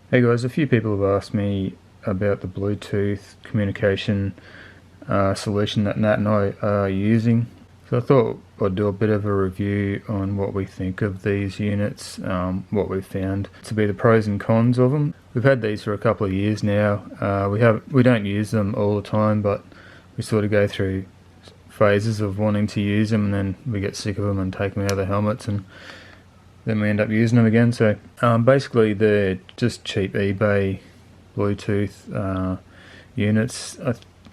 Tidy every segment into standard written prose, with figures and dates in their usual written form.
Hey guys, a few people have asked me about the Bluetooth communication solution that Nat and I are using. So I thought I'd do a bit of a review on what we think of these units, what we've found to be the pros and cons of them. We've had these for a couple of years now. We don't use them all the time, but we sort of go through phases of wanting to use them, and then we get sick of them and take them out of the helmets, and then we end up using them again. So basically they're just cheap eBay Bluetooth units.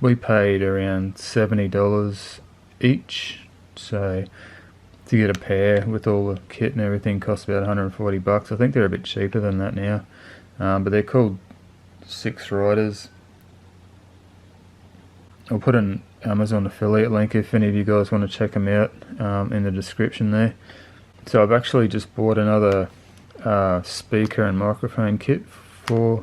We paid around $70 each, so to get a pair with all the kit and everything costs about $140. I think they're a bit cheaper than that now, but they're called 6 Riders. I'll put an Amazon affiliate link if any of you guys want to check them out in the description there. So I've actually just bought another speaker and microphone kit for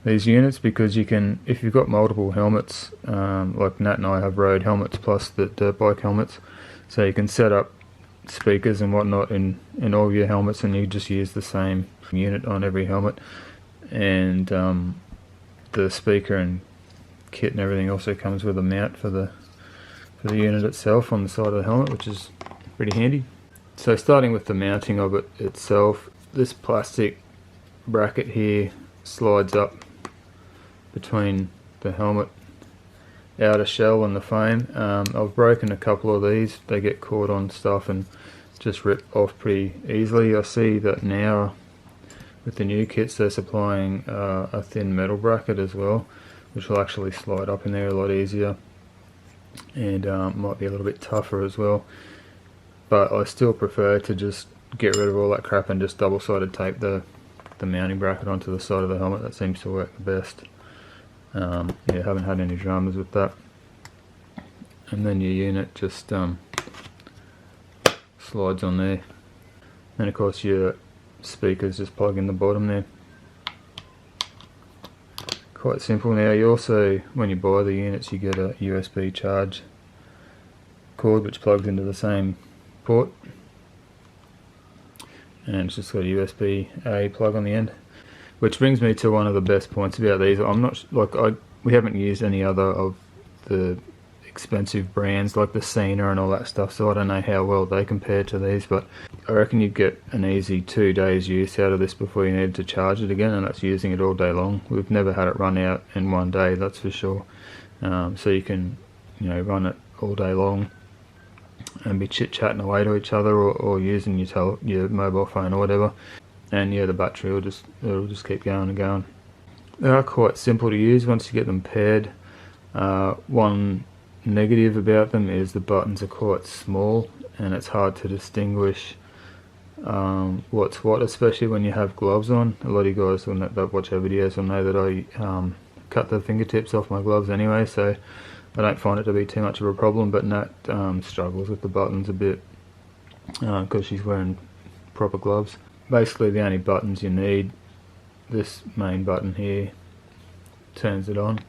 these units, because you can, if you've got multiple helmets, like Nat and I have road helmets plus the dirt bike helmets, so you can set up speakers and whatnot in all your helmets, and you just use the same unit on every helmet. And the speaker and kit and everything also comes with a mount for the unit itself on the side of the helmet, which is pretty handy. So starting with the mounting of it itself, this plastic bracket here slides up between the helmet outer shell and the frame. I've broken a couple of these. They get caught on stuff and just rip off pretty easily. I see that now with the new kits they're supplying a thin metal bracket as well, which will actually slide up in there a lot easier, and might be a little bit tougher as well. But I still prefer to just get rid of all that crap and just double-sided tape the mounting bracket onto the side of the helmet. That seems to work the best. Yeah, haven't had any dramas with that. And then your unit just slides on there. And of course your speakers just plug in the bottom there. Quite simple. Now you also, when you buy the units, you get a USB charge cord which plugs into the same port, and it's just got a USB-A plug on the end. Which brings me to one of the best points about these. I'm not we haven't used any other of the expensive brands like the Cena and all that stuff, so I don't know how well they compare to these, but I reckon you'd get an easy 2 days use out of this before you need to charge it again, and that's using it all day long. We've never had it run out in one day, that's for sure. So you can, run it all day long and be chit-chatting away to each other, or using your mobile phone or whatever, and yeah, the battery will just keep going and going. They are quite simple to use once you get them paired. One negative about them is the buttons are quite small, and it's hard to distinguish what's what, especially when you have gloves on. A lot of you guys that watch our videos will know that I cut the fingertips off my gloves anyway, so I don't find it to be too much of a problem. But Nat struggles with the buttons a bit because she's wearing proper gloves. Basically the only buttons you need, this main button here turns it on,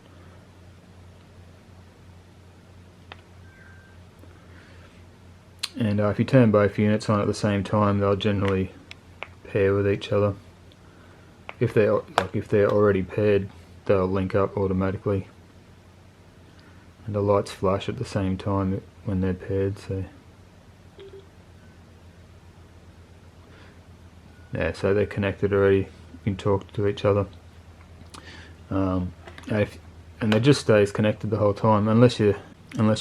and if you turn both units on at the same time, they'll generally pair with each other. If they're already paired, they'll link up automatically, and the lights flash at the same time when they're paired. So yeah, so they're connected already. You can talk to each other, and it just stays connected the whole time, unless you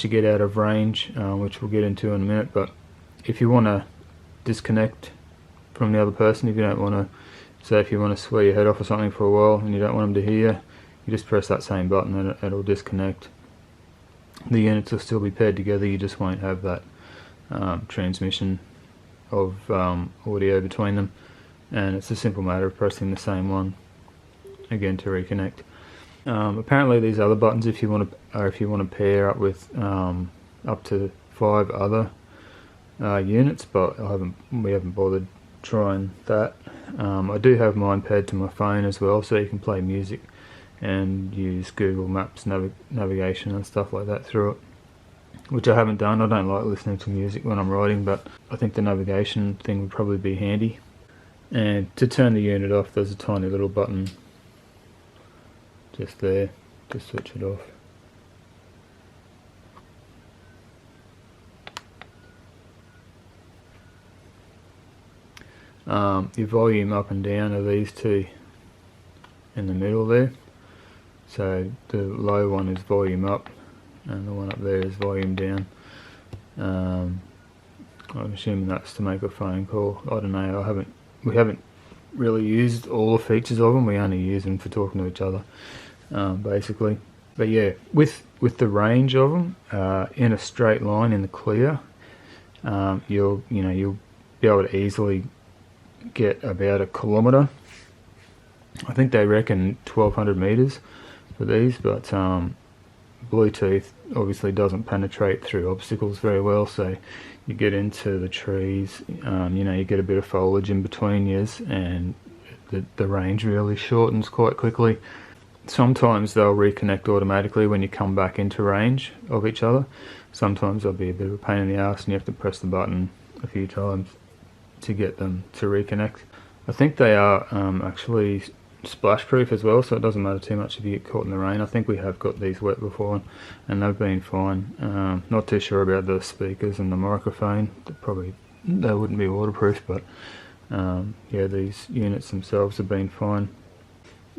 get out of range, which we'll get into in a minute. But if you want to disconnect from the other person, if you don't want to, say if you want to swear your head off or something for a while and you don't want them to hear, you just press that same button and it'll disconnect. The units will still be paired together, you just won't have that transmission of audio between them, and it's a simple matter of pressing the same one again to reconnect. Apparently these other buttons, if you want to pair up with up to 5 other units, but we haven't bothered trying that. I do have mine paired to my phone as well, so you can play music and use Google Maps navigation and stuff like that through it, which I haven't done. I don't like listening to music when I'm riding, but I think the navigation thing would probably be handy. And to turn the unit off, there's a tiny little button just there to switch it off. Your volume up and down are these two in the middle there. So the low one is volume up and the one up there is volume down. I'm assuming that's to make a phone call. I don't know, we haven't really used all the features of them, we only use them for talking to each other, basically. But yeah, with the range of them, in a straight line in the clear, you'll be able to easily get about 1 kilometre. I think they reckon 1200 meters for these, but Bluetooth obviously doesn't penetrate through obstacles very well, so you get into the trees, you get a bit of foliage in between yours, and the range really shortens quite quickly. Sometimes they'll reconnect automatically when you come back into range of each other. Sometimes they'll be a bit of a pain in the ass and you have to press the button a few times to get them to reconnect. I think they are actually splash proof as well, so it doesn't matter too much if you get caught in the rain. I think we have got these wet before and they've been fine. Not too sure about the speakers and the microphone. They wouldn't be waterproof, but yeah, these units themselves have been fine.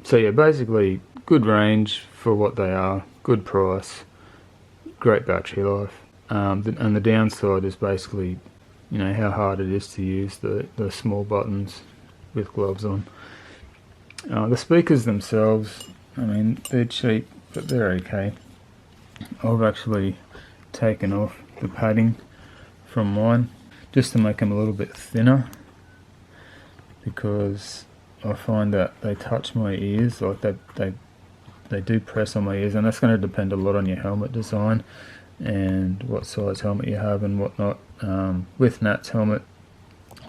So yeah, basically good range for what they are, good price, great battery life, and the downside is basically how hard it is to use the small buttons with gloves on. The speakers themselves, I mean, they're cheap, but they're okay. I've actually taken off the padding from mine just to make them a little bit thinner, because I find that they touch my ears, like they do press on my ears, and that's going to depend a lot on your helmet design and what size helmet you have and whatnot. With Nat's helmet,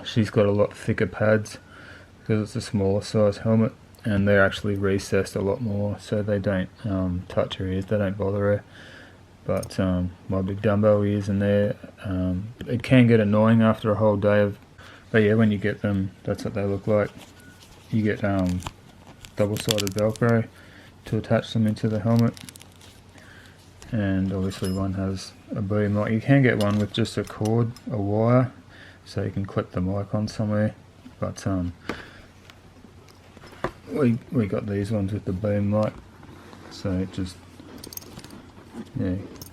she's got a lot thicker pads because it's a smaller size helmet, and they're actually recessed a lot more, so they don't touch her ears, they don't bother her. But my big Dumbo ears in there, it can get annoying after a whole day of. But yeah, when you get them, that's what they look like. You get double-sided Velcro to attach them into the helmet, and obviously one has a boom mic. You can get one with just a cord, a wire, so you can clip the mic on somewhere, but we got these ones with the boom mic, so it just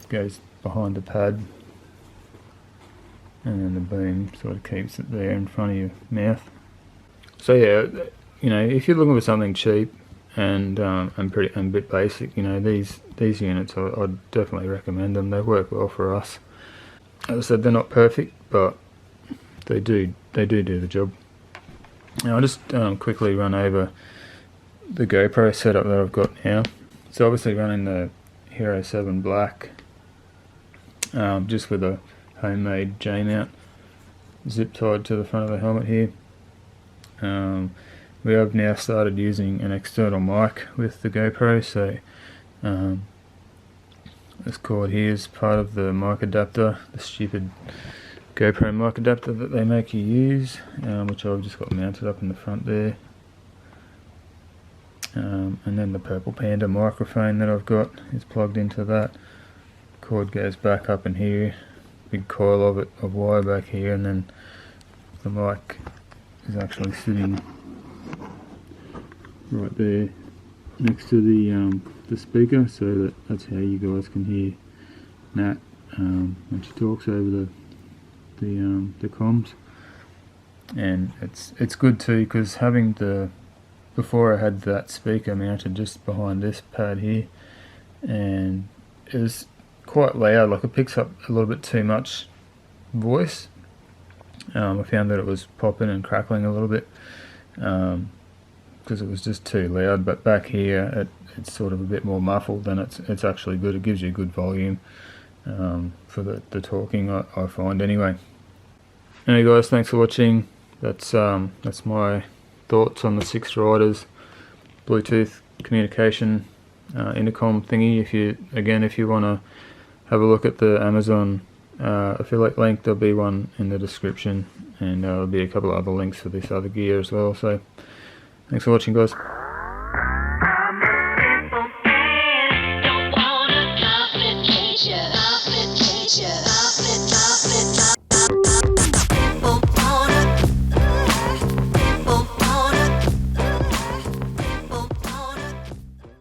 goes behind the pad, and then the boom sort of keeps it there in front of your mouth. So yeah, if you're looking for something cheap and a bit basic, these units, I'd definitely recommend them. They work well for us. As I said, they're not perfect, but they do the job. Now I'll just quickly run over the GoPro setup that I've got now. So obviously running the Hero 7 Black, just with a homemade J-mount zip tied to the front of the helmet here. We have now started using an external mic with the GoPro, so this cord here is part of the mic adapter, the stupid GoPro mic adapter that they make you use, which I've just got mounted up in the front there. And then the Purple Panda microphone that I've got is plugged into that. Cord goes back up in here, big coil of wire back here, and then the mic is actually sitting right there next to the speaker, so that's how you guys can hear Nat when she talks over the comms. And it's good too, because having before I had that speaker mounted just behind this pad here, and it was quite loud, like it picks up a little bit too much voice. I found that it was popping and crackling a little bit because it was just too loud, but back here it's sort of a bit more muffled, and it's actually good. It gives you good volume for the talking, I find anyway. Anyway guys, thanks for watching. That's my thoughts on the 6 Riders Bluetooth communication intercom thingy. If you want to have a look at the Amazon affiliate link, there'll be one in the description, and there'll be a couple of other links for this other gear as well. So thanks for watching guys.